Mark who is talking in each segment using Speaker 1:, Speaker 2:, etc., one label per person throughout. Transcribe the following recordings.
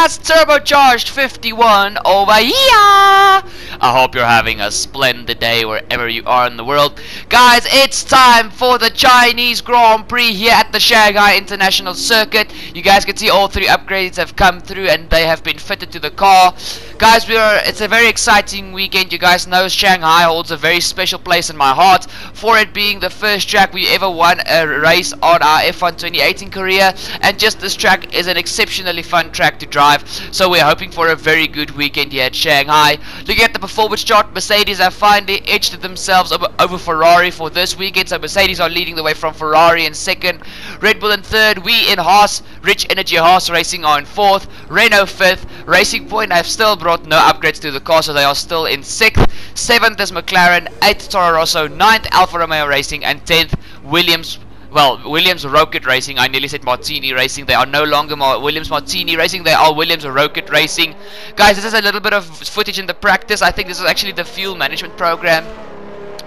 Speaker 1: guys, Turbocharged 51 over here. I hope you're having a splendid day wherever you are in the world. Guys, it's time for the Chinese Grand Prix here at the Shanghai International Circuit. You guys can see all three upgrades have come through and they have been fitted to the car. Guys, it's a very exciting weekend. You guys know Shanghai holds a very special place in my heart, for it being the first track we ever won a race on our F1 2018 career, and just this track is an exceptionally fun track to drive, so we're hoping for a very good weekend here at Shanghai. Looking at the performance chart, Mercedes have finally edged themselves over Ferrari for this weekend, so Mercedes are leading the way from Ferrari in second, Red Bull in third, we in Haas, Rich Energy Haas Racing are in fourth, Renault fifth, Racing Point have still brought no upgrades to the car, so they are still in sixth, seventh is McLaren, eighth Toro Rosso, ninth Alfa Romeo Racing, and 10th Williams. Well, Williams Rocket Racing. I nearly said Martini Racing. They are no longer Williams Martini Racing. They are Williams Rocket Racing. Guys, this is a little bit of footage in the practice. I think this is actually the fuel management program,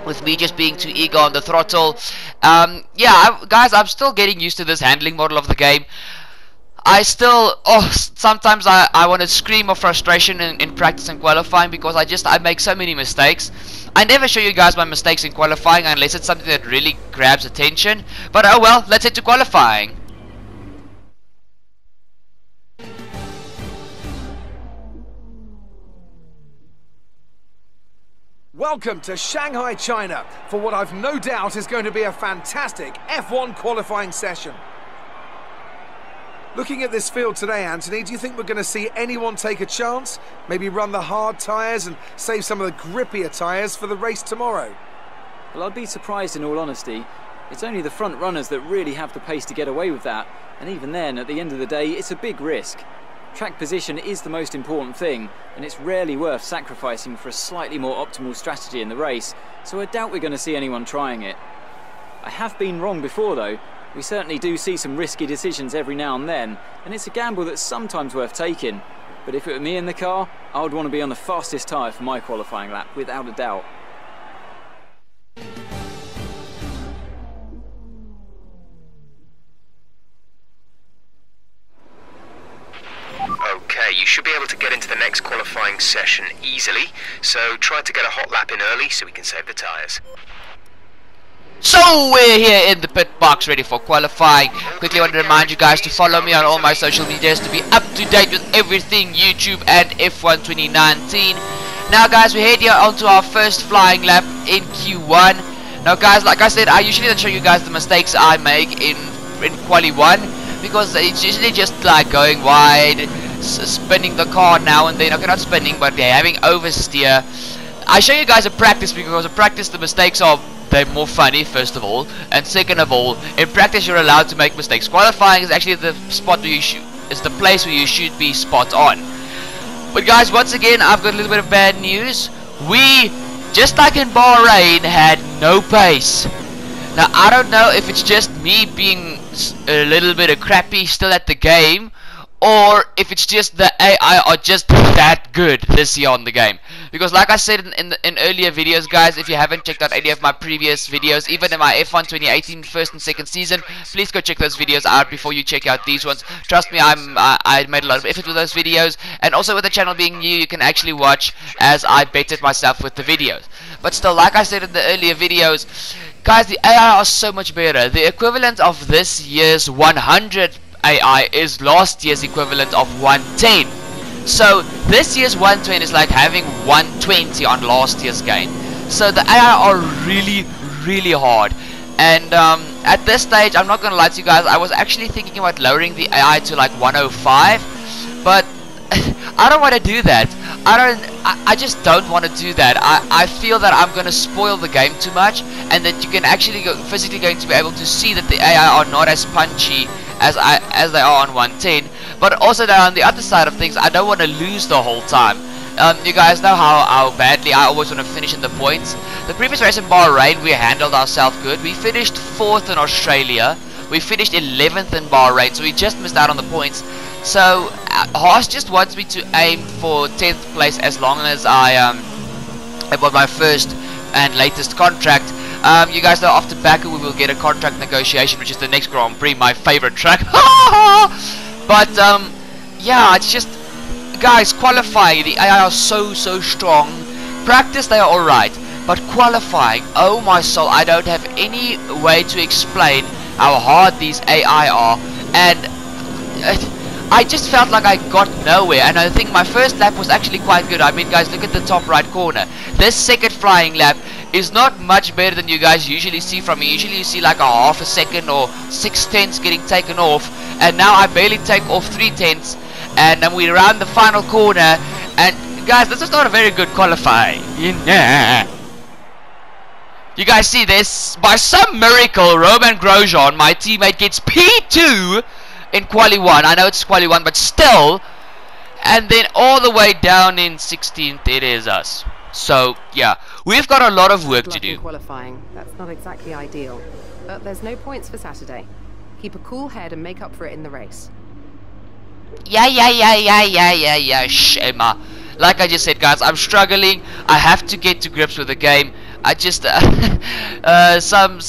Speaker 1: with me just being too eager on the throttle. Yeah, guys, I'm still getting used to this handling model of the game. Sometimes I want to scream of frustration in practice and qualifying, because I make so many mistakes. I never show you guys my mistakes in qualifying unless it's something that really grabs attention. But oh well, let's head to qualifying.
Speaker 2: Welcome to Shanghai, China, for what I've no doubt is going to be a fantastic F1 qualifying session. Looking at this field today, Anthony, do you think we're going to see anyone take a chance? Maybe run the hard tyres and save some of the grippier tyres for the race tomorrow?
Speaker 3: Well, I'd be surprised, in all honesty. It's only the front runners that really have the pace to get away with that, and even then, at the end of the day, it's a big risk. Track position is the most important thing, and it's rarely worth sacrificing for a slightly more optimal strategy in the race, so I doubt we're going to see anyone trying it. I have been wrong before though. We certainly do see some risky decisions every now and then, and it's a gamble that's sometimes worth taking. But if it were me in the car, I would want to be on the fastest tyre for my qualifying lap, without a doubt.
Speaker 4: Okay, you should be able to get into the next qualifying session easily, so try to get a hot lap in early so we can save the tyres.
Speaker 1: So we're here in the pit box ready for qualifying. Quickly want to remind you guys to follow me on all my social medias to be up to date with everything YouTube and F1 2019. Now guys, we head here onto our first flying lap in Q1. Now guys, like I said, I usually don't show you guys the mistakes I make in Quali 1, because it's usually just like going wide, spinning the car now and then. Okay, not spinning, but having oversteer. I show you guys a practice, because in practice the mistakes are more funny, first of all, and second of all, in practice you're allowed to make mistakes. Qualifying is actually the spot where it's the place where you should be spot on. But guys, once again, I've got a little bit of bad news. We, just like in Bahrain, had no pace. Now I don't know if it's just me being a little bit of crappy still at the game, or if it's just the AI are just that good this year on the game. Because like I said in earlier videos, guys, if you haven't checked out any of my previous videos, even in my F1 2018 first and second season, please go check those videos out before you check out these ones. Trust me, I made a lot of effort with those videos, and also with the channel being new, you can actually watch as I bettered myself with the videos. But still, like I said in the earlier videos, guys, the AI are so much better. The equivalent of this year's 100 AI is last year's equivalent of 110. So this year's 120 is like having 120 on last year's game. So the AI are really, really hard. And at this stage, I'm not gonna lie to you guys, I was actually thinking about lowering the AI to like 105, but I don't want to do that. I just don't want to do that. I feel that I'm gonna spoil the game too much, and that you can actually physically going to be able to see that the AI are not as punchy as they are on 110. But also on the other side of things, I don't want to lose the whole time. You guys know how badly I always want to finish in the points. The previous race in Bahrain, we handled ourselves good. We finished 4th in Australia. We finished 11th in Bahrain, so we just missed out on the points. So Haas just wants me to aim for 10th place as long as I got my first and latest contract. You guys know after Baku we will get a contract negotiation, which is the next Grand Prix, my favorite track. But yeah, it's just guys, qualifying, the AI are so strong. Practice, they are alright. But qualifying, oh my soul, I don't have any way to explain how hard these AI are. And I just felt like I got nowhere. And I think my first lap was actually quite good. I mean, guys, look at the top right corner. This second flying lap is not much better than you guys usually see from me. Usually you see like a half a second or 6/10 getting taken off. And now I barely take off 3/10. And then we round the final corner. And guys, this is not a very good qualifying. Yeah. You guys see this? By some miracle, Roman Grosjean, my teammate, gets P2 in Quali 1. I know it's Quali 1, but still. And then all the way down in 16th, it is us. So, yeah, we've got a lot of work to do.
Speaker 5: Qualifying. That's not exactly ideal. But there's no points for Saturday. Keep a cool head and make up for it in the race.
Speaker 1: Yeah, Shema. Like I just said, guys, I'm struggling. I have to get to grips with the game. I just some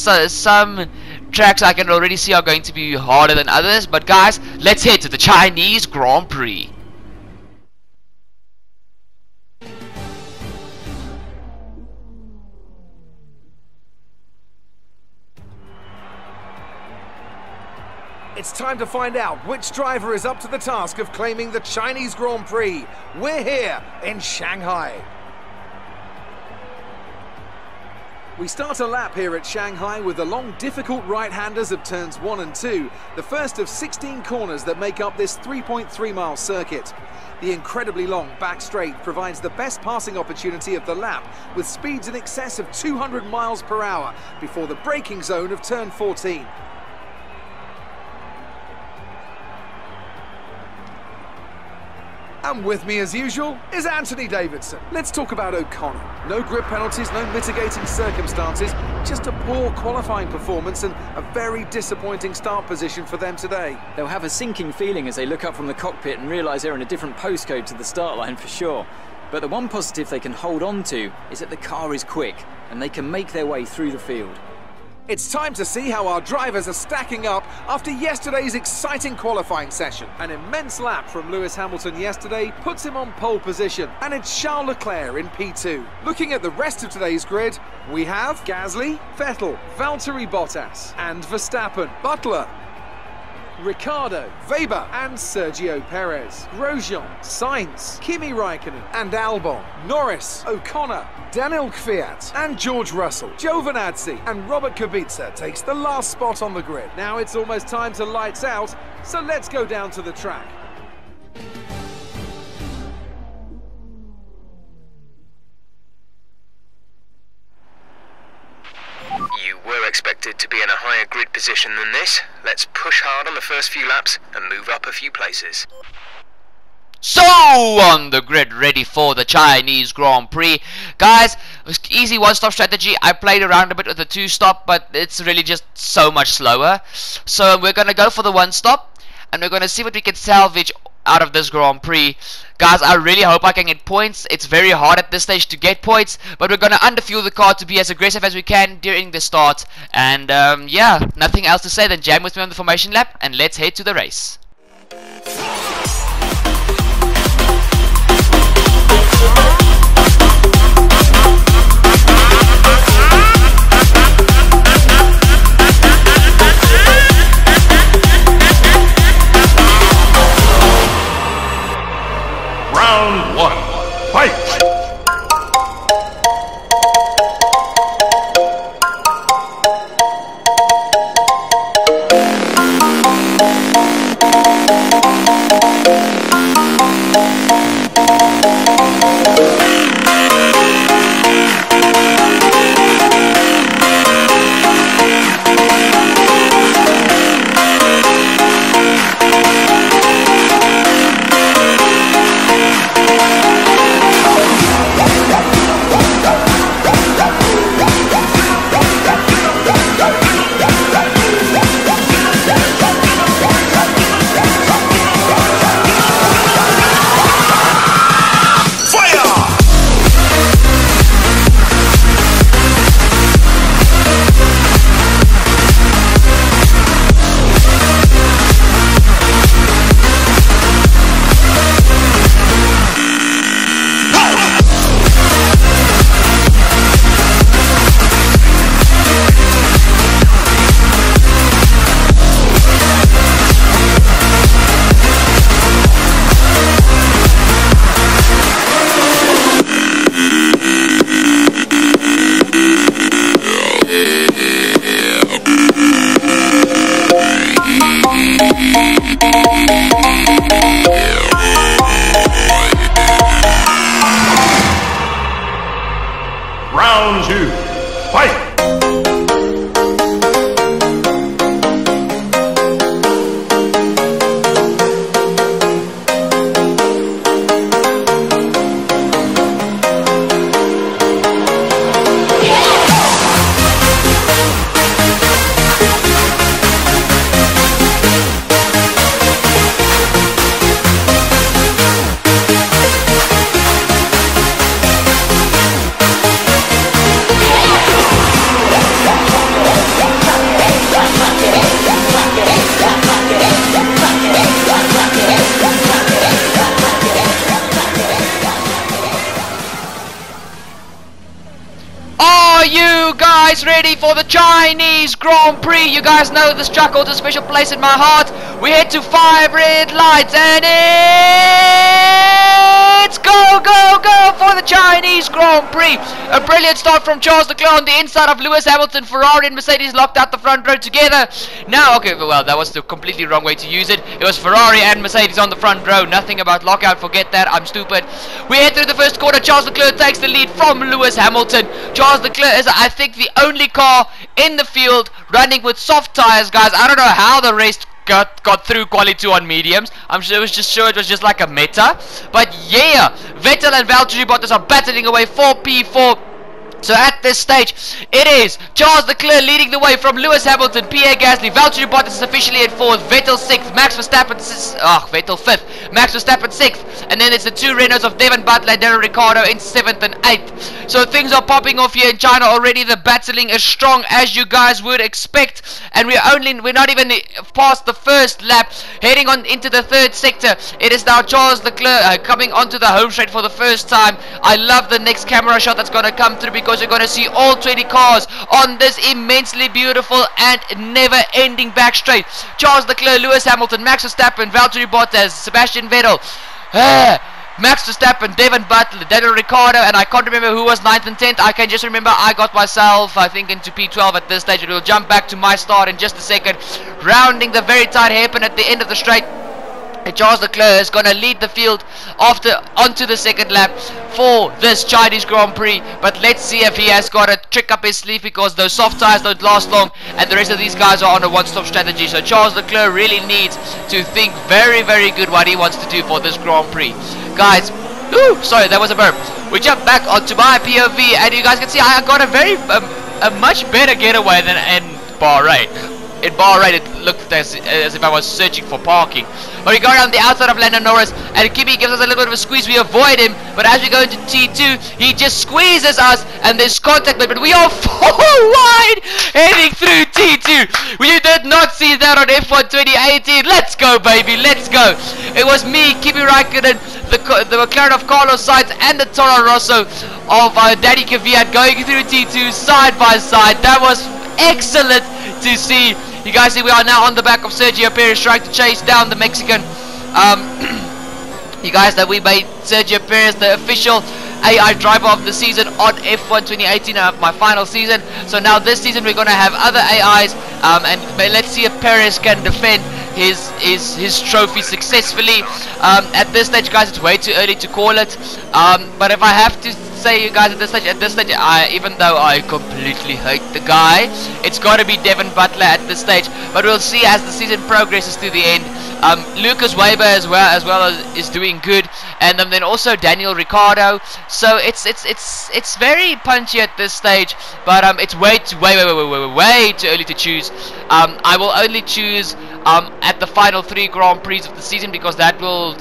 Speaker 1: tracks I can already see are going to be harder than others. But guys, let's head to the Chinese Grand Prix.
Speaker 2: It's time to find out which driver is up to the task of claiming the Chinese Grand Prix. We're here in Shanghai. We start a lap here at Shanghai with the long, difficult right-handers of turns 1 and 2, the first of 16 corners that make up this 3.3-mile circuit. The incredibly long back straight provides the best passing opportunity of the lap, with speeds in excess of 200 miles per hour before the braking zone of turn 14. And with me as usual is Anthony Davidson. Let's talk about O'Connor. No grip penalties, no mitigating circumstances, just a poor qualifying performance and a very disappointing start position for them today.
Speaker 3: They'll have a sinking feeling as they look up from the cockpit and realise they're in a different postcode to the start line for sure. But the one positive they can hold on to is that the car is quick and they can make their way through the field.
Speaker 2: It's time to see how our drivers are stacking up after yesterday's exciting qualifying session. An immense lap from Lewis Hamilton yesterday puts him on pole position, and it's Charles Leclerc in P2. Looking at the rest of today's grid, we have Gasly, Vettel, Valtteri Bottas, and Verstappen, Butler, Ricciardo, Weber and Sergio Perez, Grosjean, Sainz, Kimi Raikkonen and Albon, Norris, O'Connor, Daniel Kvyat and George Russell. Giovinazzi and Robert Kubica takes the last spot on the grid. Now it's almost time to lights out, so let's go down to the track.
Speaker 4: You were expected to be in a higher grid position than this. Let's push hard on the first few laps and move up a few places.
Speaker 1: So, on the grid, ready for the Chinese Grand Prix. Guys, easy one-stop strategy. I played around a bit with the two-stop, but it's really just so much slower. So, we're going to go for the one-stop, and we're going to see what we can salvage out of this Grand Prix. Guys, I really hope I can get points. It's very hard at this stage to get points, but we're going to underfuel the car to be as aggressive as we can during the start. And yeah, nothing else to say than jam with me on the formation lap, and let's head to the race.
Speaker 6: Round 1, fight!
Speaker 1: guys ready for the Chinese Grand Prix? You guys know this track holds a special place in my heart. We head to 5 red lights and it's go, go, go for the Chinese Grand Prix. A brilliant start from Charles Leclerc on the inside of Lewis Hamilton. Ferrari and Mercedes locked out the front row together. Now, okay, well, that was the completely wrong way to use it. It was Ferrari and Mercedes on the front row. Nothing about lockout, forget that, I'm stupid. We head through the first quarter. Charles Leclerc takes the lead from Lewis Hamilton. Charles Leclerc is, I think, the only car in the field running with soft tires, guys. I don't know how the rest got through quali 2 on mediums. I'm sure it was just like a meta. But yeah, Vettel and Valtteri Bottas are battling away for P4. So at this stage, it is Charles Leclerc leading the way from Lewis Hamilton, Pierre Gasly. Valtteri Bottas is officially in 4th, Vettel 6th, Max Verstappen Vettel 5th, Max Verstappen 6th, and then it's the 2 Renaults of Devon Butler and Daniel Ricciardo in 7th and 8th. So things are popping off here in China already. The battling is strong, as you guys would expect, and we're not even past the first lap, heading on into the 3rd sector. It is now Charles Leclerc coming onto the home straight for the first time. I love the next camera shot that's going to come through, because you're going to see all 20 cars on this immensely beautiful and never-ending back straight. Charles Leclerc, Lewis Hamilton, Max Verstappen, Valtteri Bottas, Sebastian Vettel, Max Verstappen, Devon Butler, Daniel Ricciardo, and I can't remember who was 9th and 10th. I can just remember I got myself, I think, into P12 at this stage. We'll jump back to my start in just a second, rounding the very tight hairpin at the end of the straight. Charles Leclerc is going to lead the field onto the 2nd lap for this Chinese Grand Prix. But let's see if he has got a trick up his sleeve, because those soft tires don't last long and the rest of these guys are on a one-stop strategy. So Charles Leclerc really needs to think very, very good what he wants to do for this Grand Prix. Guys, sorry, that was a burp. We jump back onto my POV and you guys can see I got a much better getaway than in Bahrain. In Bahrain, it looked as if I was searching for parking. But we go around the outside of Lando Norris, and Kimi gives us a little bit of a squeeze. We avoid him, but as we go into T2, he just squeezes us, and there's contact, but we are 4 wide heading through T2. We did not see that on F1 2018. Let's go, baby, let's go. It was me, Kimi Raikkonen, the McLaren of Carlos Sainz, and the Toro Rosso of Danny Kvyat going through T2 side by side. That was excellent to see. You guys see we are now on the back of Sergio Perez, trying to chase down the Mexican. You guys know we made Sergio Perez the official AI driver of the season on F1 2018, my final season. So now this season we're going to have other AIs, and let's see if Perez can defend his trophy successfully. At this stage, guys, it's way too early to call it. But if I have to say, you guys, at this stage, even though I completely hate the guy, it's got to be Devon Butler at this stage. But we'll see as the season progresses to the end. Lucas Weber as well is doing good, and then also Daniel Ricciardo. So it's very punchy at this stage, but it's way too early to choose. I will only choose at the final 3 Grand Prix of the season, because that will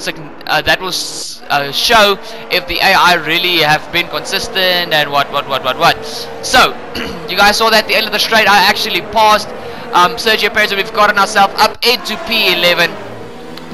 Speaker 1: show if the AI really have been consistent and what. So you guys saw that at the end of the straight I actually passed Sergio Perez, and we've gotten ourselves up into P11,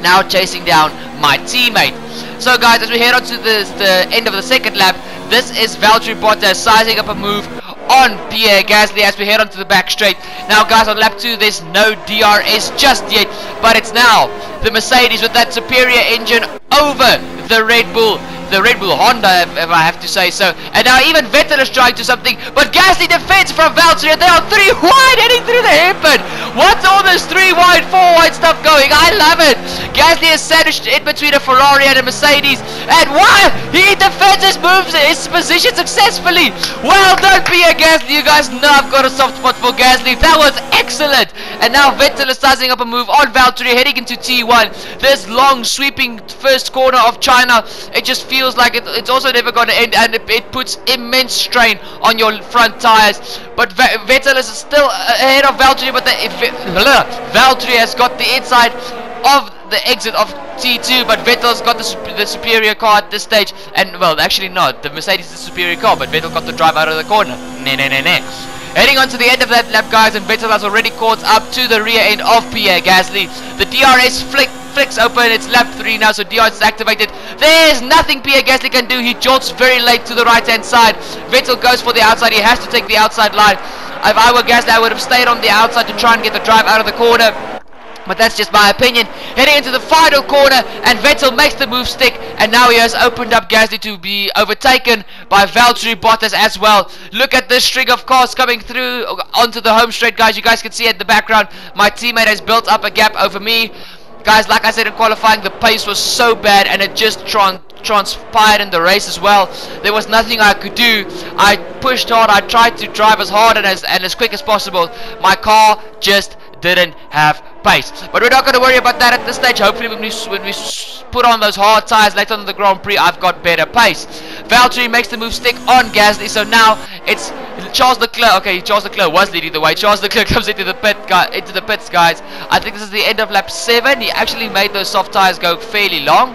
Speaker 1: now chasing down my teammate. So guys, as we head on to the end of the 2nd lap, this is Valtteri Bottas sizing up a move on Pierre Gasly as we head onto the back straight. Now guys, on lap 2 there's no DRS just yet, but it's now the Mercedes with that superior engine over the Red Bull Honda, if I have to say so. And now even Vettel is trying to something, but Gasly defends from Valtteri, and they are 3 wide heading through the hairpin. What's all this 3 wide, 4 wide stuff going? I love it. Gasly is sandwiched in between a Ferrari and a Mercedes, and what? He defends his moves, his position successfully. Well done, Pierre Gasly. You guys know I've got a soft spot for Gasly. That was excellent. And now Vettel is sizing up a move on Valtteri, heading into T1. This long sweeping first corner of China, it just feels like it's also never going to end, and it puts immense strain on your front tires. But Vettel is still ahead of Valtteri, but Valtteri has got the inside of the exit of T2, but Vettel's got the superior car at this stage. And well, actually not, the Mercedes is the superior car, but Vettel got the drive out of the corner. Heading on to the end of that lap, guys, and Vettel has already caught up to the rear end of Pierre Gasly. The DRS flicks open. It's lap 3 now, so DRS is activated. There's nothing Pierre Gasly can do. He jolts very late to the right hand side. Vettel goes for the outside. He has to take the outside line. If I were Gasly, I would have stayed on the outside to try and get the drive out of the corner. But that's just my opinion. Heading into the final corner, and Vettel makes the move stick, and now he has opened up Gasly to be overtaken by Valtteri Bottas as well. Look at this string of cars coming through onto the home straight, guys. You guys can see at the background, my teammate has built up a gap over me. Guys, like I said in qualifying, the pace was so bad, and it just transpired in the race as well. There was nothing I could do. I pushed hard. I tried to drive as hard and as quick as possible. My car just didn't have pace. But we're not going to worry about that at this stage. Hopefully when we put on those hard tires later on in the Grand Prix, I've got better pace. Valtteri makes the move stick on Gasly, so now it's Charles Leclerc. Okay, Charles Leclerc was leading the way. Charles Leclerc comes into the pits, guys. I think this is the end of lap 7. He actually made those soft tires go fairly long.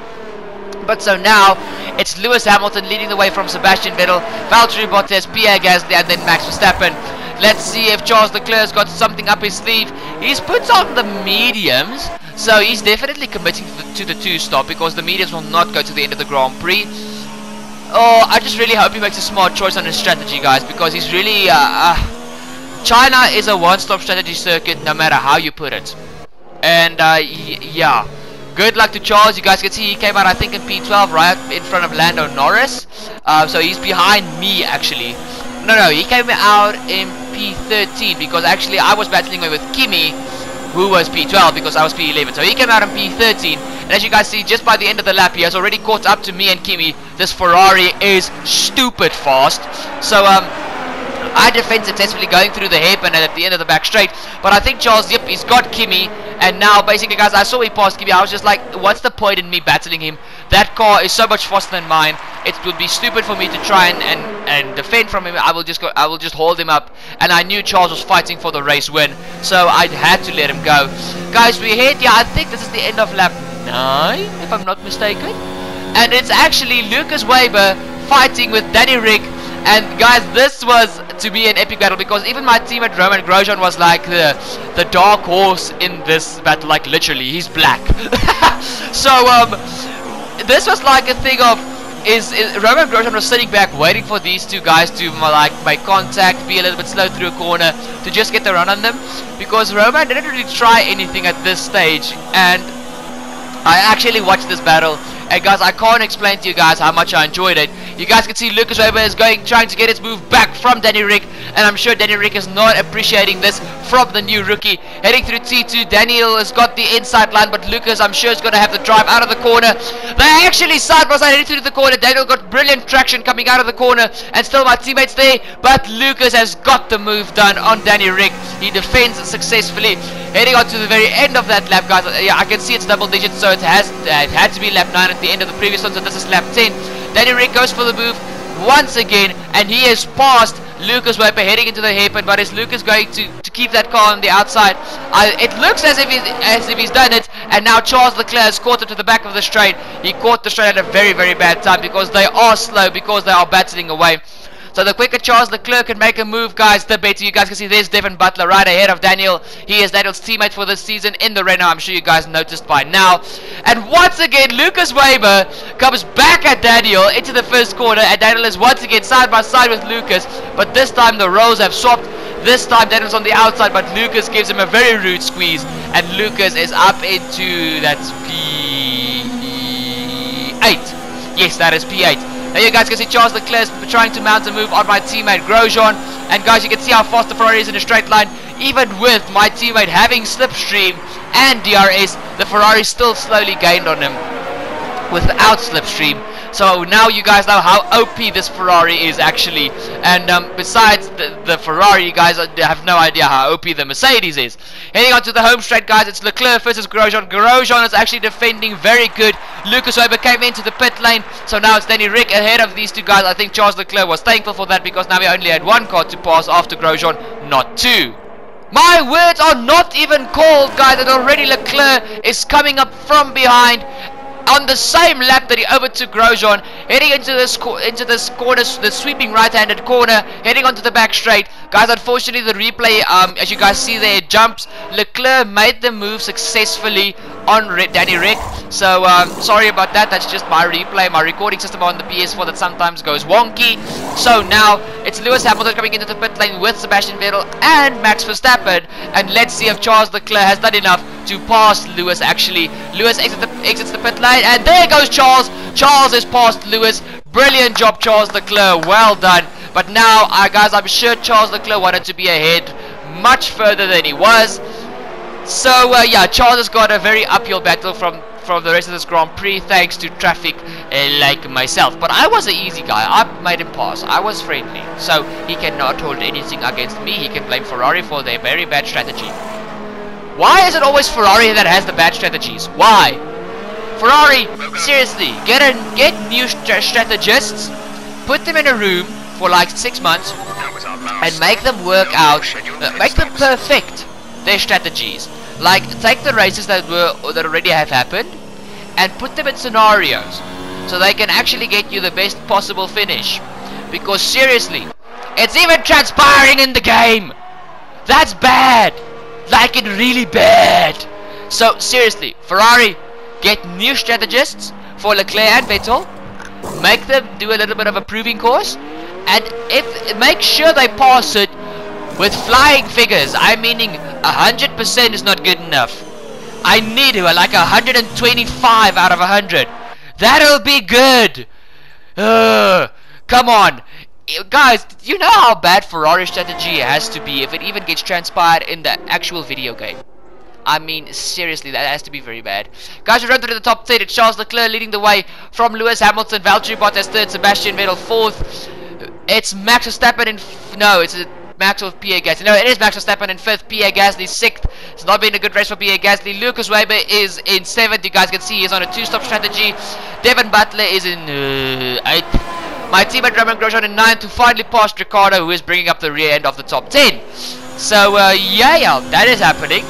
Speaker 1: But so now it's Lewis Hamilton leading the way from Sebastian Vettel, Valtteri Bottas, Pierre Gasly, and then Max Verstappen. Let's see if Charles Leclerc's got something up his sleeve. He's put on the mediums, so he's definitely committing to the 2-stop, because the mediums will not go to the end of the Grand Prix. Oh, I just really hope he makes a smart choice on his strategy, guys, because he's really... China is a one-stop strategy circuit, no matter how you put it. And, yeah. Good luck to Charles. You guys can see he came out, I think, in P12, right in front of Lando Norris. So he's behind me, actually. No, he came out in P13, because actually I was battling with Kimi, who was P12, because I was P11. So he came out in P13, and as you guys see, just by the end of the lap, he has already caught up to me and Kimi. This Ferrari is stupid fast. So, I defend successfully going through the hairpin and at the end of the back straight. But I think Charles, yep, he's got Kimi. And now, basically, guys, I saw he passed Kimi. I was just like, what's the point in me battling him? That car is so much faster than mine. It would be stupid for me to try and defend from him. I will just hold him up. And I knew Charles was fighting for the race win, so I had to let him go. Guys, we hit, yeah, I think this is the end of lap 9, if I'm not mistaken. And it's actually Lucas Weber fighting with Danny Rick. And guys, this was to be an epic battle, because even my teammate Roman Grosjean was like the dark horse in this battle, like literally, he's black. So this was like a thing of Roman Grosjean was sitting back waiting for these two guys to like make contact, be a little bit slow through a corner to just get the run on them, because Roman didn't really try anything at this stage. And I actually watched this battle, and guys, I can't explain to you guys how much I enjoyed it. You guys can see Lucas Weber is trying to get his move back from Danny Rick, and I'm sure Danny Rick is not appreciating this from the new rookie. Heading through T2, Daniel has got the inside line, but Lucas, I'm sure, is going to have the drive out of the corner. They're actually side by side heading through the corner. Daniel got brilliant traction coming out of the corner, and still my teammates there, but Lucas has got the move done on Danny Rick. He defends successfully. Heading on to the very end of that lap, guys. Yeah, I can see it's double digits, so it had to be lap 9 at the end of the previous one, so this is lap 10. Danny Rick goes for the move once again, and he has passed Lucas Weber heading into the hairpin. But is Lucas going to keep that car on the outside? It looks as if he's done it, and now Charles Leclerc has caught up to the back of the straight. He caught the straight at a very, very bad time, because they are slow, because they are battling away. So the quicker Charles Leclerc can make a move, guys, the better. You guys can see there's Devin Butler right ahead of Daniel. He is Daniel's teammate for this season in the Renault. I'm sure you guys noticed by now. And once again, Lucas Weber comes back at Daniel into the first corner, and Daniel is once again side by side with Lucas. But this time the roles have swapped. This time Daniel's on the outside, but Lucas gives him a very rude squeeze, and Lucas is up into, that's P8. Yes, that is P8. Now you guys can see Charles Leclerc trying to mount a move on my teammate Grosjean. And guys, you can see how fast the Ferrari is in a straight line. Even with my teammate having slipstream and DRS, the Ferrari still slowly gained on him without slipstream. So now you guys know how OP this Ferrari is actually. And besides the Ferrari, you guys have no idea how OP the Mercedes is. Heading on to the home straight, guys, it's Leclerc versus Grosjean. Grosjean is actually defending very good. Lucas Weber came into the pit lane, so now it's Danny Rick ahead of these two guys. I think Charles Leclerc was thankful for that, because now he only had one car to pass after Grosjean, not two. My words are not even called, guys, and already Leclerc is coming up from behind on the same lap that he overtook Grosjean, heading into this corner, the sweeping right-handed corner, heading onto the back straight. Guys, unfortunately the replay, as you guys see there, it jumps. Leclerc made the move successfully on Danny Rick. So sorry about that. That's just my replay, my recording system on the PS4 that sometimes goes wonky. So now it's Lewis Hamilton coming into the pit lane with Sebastian Vettel and Max Verstappen, and let's see if Charles Leclerc has done enough to pass Lewis. Actually, Lewis exits the pit lane, and there goes Charles. Charles has passed Lewis. Brilliant job, Charles Leclerc. Well done. But now, guys, I'm sure Charles Leclerc wanted to be ahead much further than he was. So yeah, Charles has got a very uphill battle from the rest of this Grand Prix, thanks to traffic like myself. But I was an easy guy. I made him pass. I was friendly. So he cannot hold anything against me. He can blame Ferrari for their very bad strategy. Why is it always Ferrari that has the bad strategies? Why? Ferrari, seriously, get new strategists, put them in a room for like 6 months, and make them work out, make them perfect their strategies. Like, take the races that already have happened and put them in scenarios so they can actually get you the best possible finish. Because seriously, it's even transpiring in the game. That's bad. Like, it really bad. So seriously, Ferrari, get new strategists for Leclerc and Vettel, make them do a little bit of a proving course, and make sure they pass it with flying figures. I'm meaning 100% is not good enough. I need like 125 out of 100. That'll be good. Come on. Guys, you know how bad Ferrari strategy has to be if it even gets transpired in the actual video game. I mean, seriously, that has to be very bad. Guys, we run through the top 10. It's Charles Leclerc leading the way from Lewis Hamilton, Valtteri Bottas third, Sebastian Vettel fourth. It's Max Verstappen in no, it's Max of Pierre Gasly. No, it is Max Verstappen in fifth, Pierre Gasly sixth. It's not been a good race for Pierre Gasly. Lucas Weber is in seventh. You guys can see he's on a two-stop strategy. Devin Butler is in eighth. My teammate Roman Grosjean in ninth, who finally passed Ricciardo, who is bringing up the rear end of the top 10. So yeah, that is happening.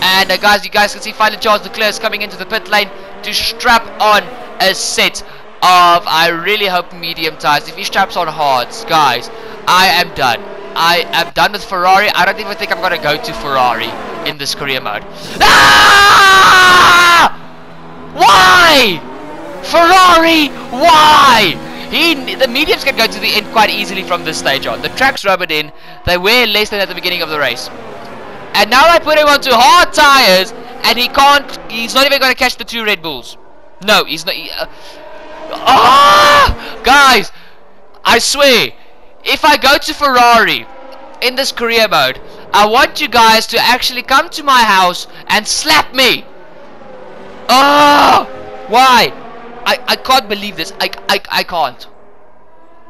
Speaker 1: And guys, you guys can see finally Charles Leclerc is coming into the pit lane to strap on a set of, I really hope, medium tires. If he straps on hards, guys, I am done. I am done with Ferrari. I don't even think I'm going to go to Ferrari in this career mode. Ah! Why? Ferrari, why? The mediums can go to the end quite easily from this stage on. The track's rubbered in. They wear less than at the beginning of the race. And now I put him onto hard tires, and he's not even going to catch the two Red Bulls. No, he's not. Guys, I swear, if I go to Ferrari in this career mode, I want you guys to actually come to my house and slap me. Why? I can't believe this. I can't.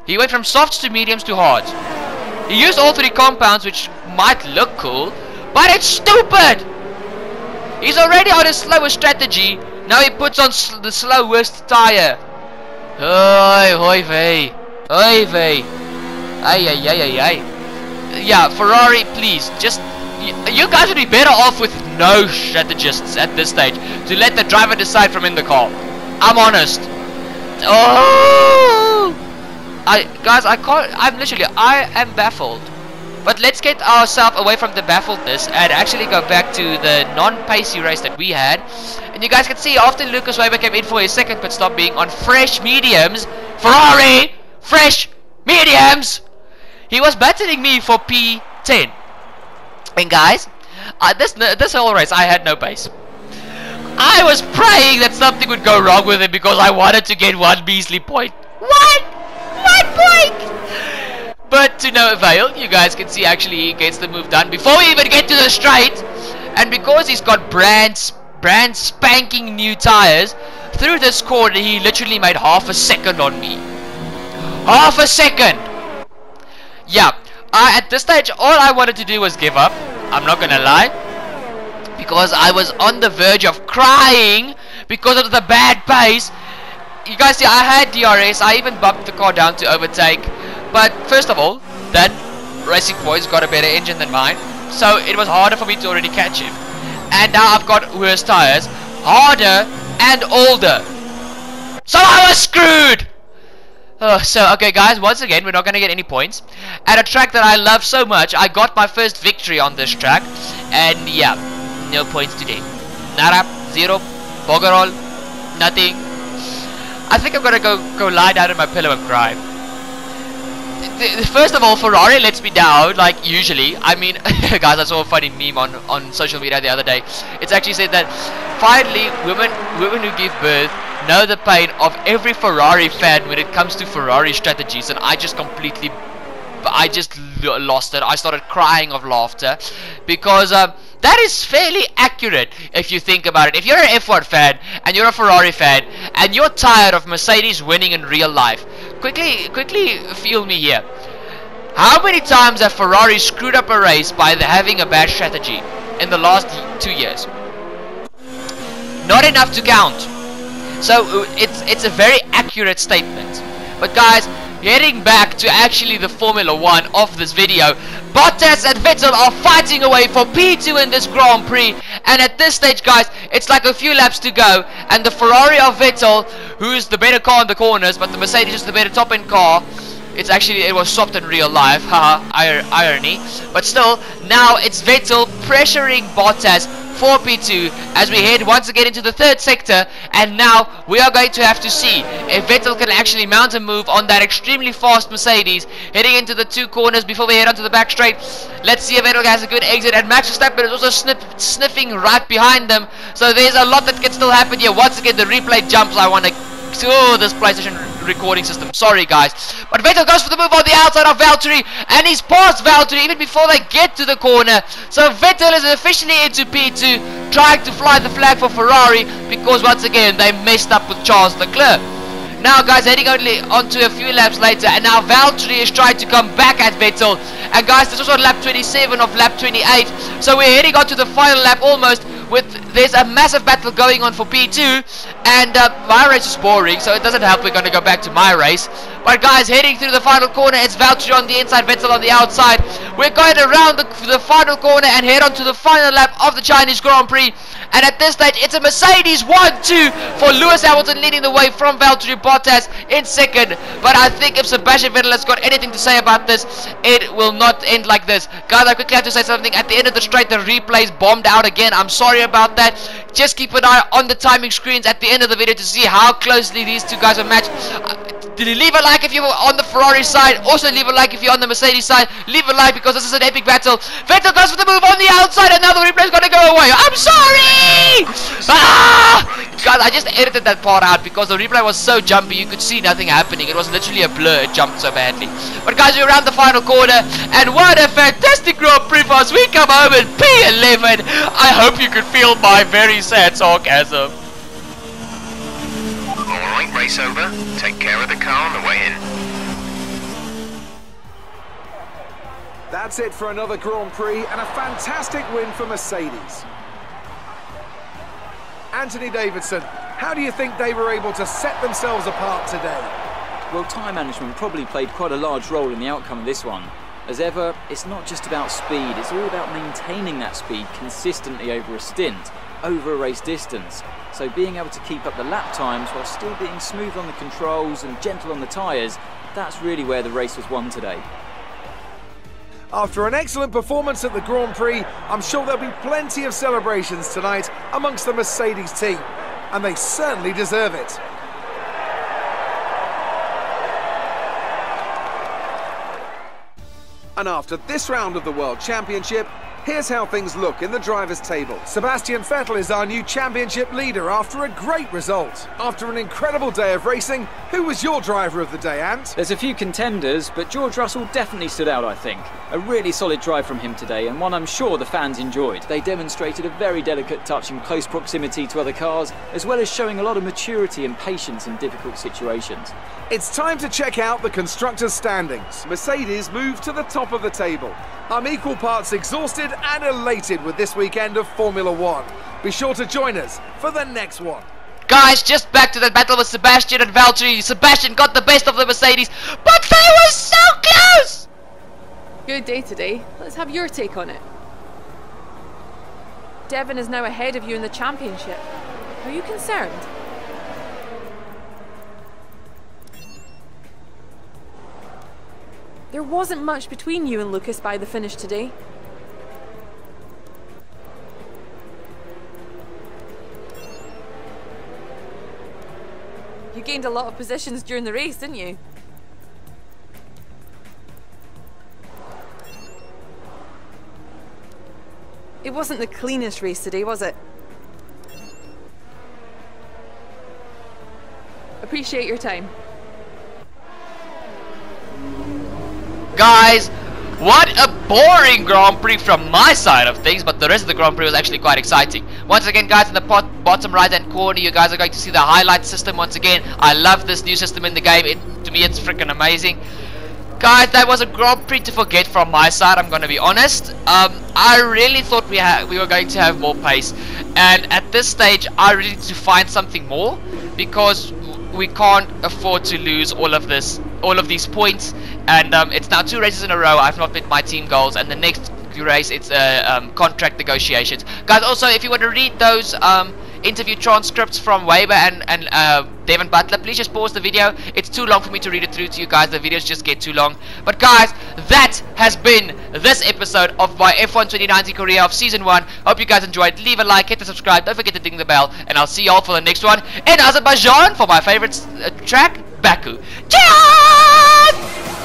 Speaker 1: He went from softs to mediums to hards. He used all three compounds, which might look cool, but it's stupid! He's already on his slowest strategy. Now he puts on the slowest tire. Oi vey. Oi vey. Ay. Yeah, Ferrari, please. Just... You guys would be better off with no strategists at this stage. To let the driver decide from in the car. I'm honest. Guys, I can't... I am baffled. But let's get ourselves away from the baffledness and actually go back to the non-pacey race that we had. And you guys can see after Lucas Weber came in for his second pit stop being on fresh mediums, Ferrari, fresh mediums, he was battling me for P10. And guys, this whole race I had no pace. I was praying that something would go wrong with him because I wanted to get one measly point. One point! But to no avail. You guys can see actually he gets the move done before we even get to the straight. And because he's got brand spanking new tires, through this corner he literally made half a second on me. Half a second! Yeah, at this stage all I wanted to do was give up. I'm not gonna lie. Because I was on the verge of crying because of the bad pace. You guys see I had DRS. I even bumped the car down to overtake. But first of all, that Racing Boy's got a better engine than mine, so it was harder for me to already catch him. And now I've got worse tires, harder and older. So I was screwed! So, okay guys, once again, we're not going to get any points. At a track that I love so much, I got my first victory on this track. And yeah, no points today. Nada, zero, boggerol, nothing. I think I'm going to go lie down in my pillow and cry. First of all, Ferrari lets me down, like usually. I mean, guys, I saw a funny meme on social media the other day. It's actually said that finally women who give birth know the pain of every Ferrari fan when it comes to Ferrari strategies, and I just lost it. I started crying of laughter because that is fairly accurate if you think about it. If you're an F1 fan and you're a Ferrari fan and you're tired of Mercedes winning in real life, quickly feel me here. How many times have Ferrari screwed up a race by having a bad strategy in the last 2 years? Not enough to count. So it's a very accurate statement. But guys, getting back to actually the Formula 1 of this video, Bottas and Vettel are fighting away for P2 in this Grand Prix, and at this stage guys, it's like a few laps to go, and the Ferrari of Vettel, who's the better car in the corners, but the Mercedes is the better top end car. It was swapped in real life, haha, irony. But still, now it's Vettel pressuring Bottas for P2 as we head once again into the third sector, and now we are going to have to see if Vettel can actually mount a move on that extremely fast Mercedes heading into the 2 corners before we head onto the back straight. Let's see if Vettel has a good exit, and Max Verstappen is also sniffing right behind them, so there's a lot that can still happen here. Once again, the replay jumps. I want to... Oh, this PlayStation recording system. Sorry, guys. But Vettel goes for the move on the outside of Valtteri, and he's past Valtteri even before they get to the corner. So Vettel is officially into P2, trying to fly the flag for Ferrari because once again they messed up with Charles Leclerc. Now, guys, heading only onto a few laps later, and now Valtteri is trying to come back at Vettel. And guys, this was on lap 27 of lap 28, so we're heading on to the final lap almost. There's a massive battle going on for P2, and my race is boring, so it doesn't help. We're going to go back to my race. But guys, heading through the final corner, it's Valtteri on the inside, Vettel on the outside. We're going around the final corner and head on to the final lap of the Chinese Grand Prix. And at this stage, it's a Mercedes 1-2 for Lewis Hamilton, leading the way from Valtteri Bottas in second. But I think if Sebastian Vettel has got anything to say about this, it will not end like this. Guys, I quickly have to say something. At the end of the straight, the replays bombed out again. I'm sorry about that. Just keep an eye on the timing screens at the end of the video to see how closely these two guys are matched. Leave a like if you're on the Ferrari side. Also leave a like if you're on the Mercedes side. Leave a like because this is an epic battle. Vettel goes for the move on the outside, and now the replay is going to go away. I'm sorry! Guys, I just edited that part out because the replay was so jumpy you could see nothing happening. It was literally a blur. It jumped so badly. But guys, we're around the final corner, and what a fantastic Grand Prix for us. We come home in P11. I hope you could feel my very sad sarcasm.
Speaker 4: Alright, race over. Take care of the car on the way in.
Speaker 2: That's it for another Grand Prix and a fantastic win for Mercedes. Anthony Davidson, how do you think they were able to set themselves apart today?
Speaker 3: Well, tyre management probably played quite a large role in the outcome of this one. As ever, it's not just about speed, it's all about maintaining that speed consistently over a stint, over a race distance. So being able to keep up the lap times while still being smooth on the controls and gentle on the tyres, that's really where the race was won today.
Speaker 2: After an excellent performance at the Grand Prix, I'm sure there'll be plenty of celebrations tonight amongst the Mercedes team, and they certainly deserve it. And after this round of the World Championship, here's how things look in the drivers' table. Sebastian Vettel is our new championship leader after a great result. After an incredible day of racing, who was your driver of the day, Ant?
Speaker 3: There's a few contenders, but George Russell definitely stood out, I think. A really solid drive from him today, and one I'm sure the fans enjoyed. They demonstrated a very delicate touch in close proximity to other cars, as well as showing a lot of maturity and patience in difficult situations.
Speaker 2: It's time to check out the constructors' standings. Mercedes moved to the top of the table. I'm equal parts exhausted and elated with this weekend of Formula 1. Be sure to join us for the next one.
Speaker 1: Guys, just back to that battle with Sebastian and Valtteri. Sebastian got the best of the Mercedes, but they were so close!
Speaker 7: Good day today. Let's have your take on it. Devon is now ahead of you in the championship. Are you concerned? There wasn't much between you and Lucas by the finish today. You gained a lot of positions during the race, didn't you? It wasn't the cleanest race today, was it? Appreciate your time.
Speaker 1: Guys, what a boring Grand Prix from my side of things, but the rest of the Grand Prix was actually quite exciting. Once again, guys, in the bottom right hand corner, you guys are going to see the highlight system once again. I love this new system in the game. To me, it's freaking amazing. Guys, that was a Grand Prix to forget from my side, I'm going to be honest. I really thought we were going to have more pace, and at this stage I really need to find something more, because we can't afford to lose all of these points. And it's now 2 races in a row I've not met my team goals, and the next race it's contract negotiations. Guys, also if you want to read those interview transcripts from Weber and Devin Butler, please just pause the video. It's too long for me to read it through to you guys. The videos just get too long. But guys, that has been this episode of my F1 2019 career of Season 1. Hope you guys enjoyed. Leave a like, hit the subscribe, don't forget to ding the bell, and I'll see y'all for the next one in Azerbaijan for my favorite track, Baku. Cheers!